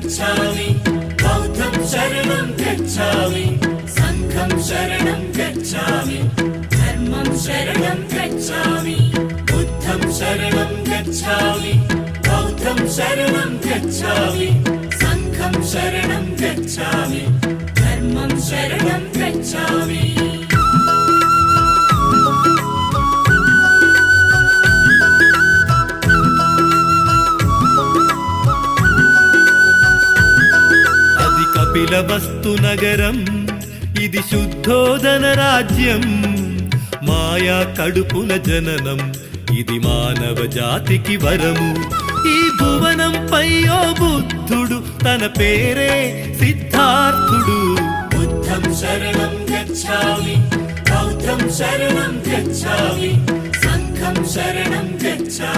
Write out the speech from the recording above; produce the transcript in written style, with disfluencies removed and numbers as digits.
गच्छामि बौद्धं शरणं गच्छामि संघं शरणं गच्छामि धर्मं शरणं गच्छामि बुद्धं शरणं गच्छामि बौद्धं शरणं गच्छामि संघं शरणं गच्छामि धर्मं शरणं गच्छामि కపిలవస్తు నగరం ఇది శుద్ధోదన రాజ్యం మాయా కడుపుల జననం ఇది మానవ జాతికి వరము ఈ భువనంపై ఓ బుద్ధుడు తన పేరే సిద్ధార్థుడు बुद्धं शरणं गच्छामि बौद्धं शरणं गच्छामि संघं शरणं गच्छामि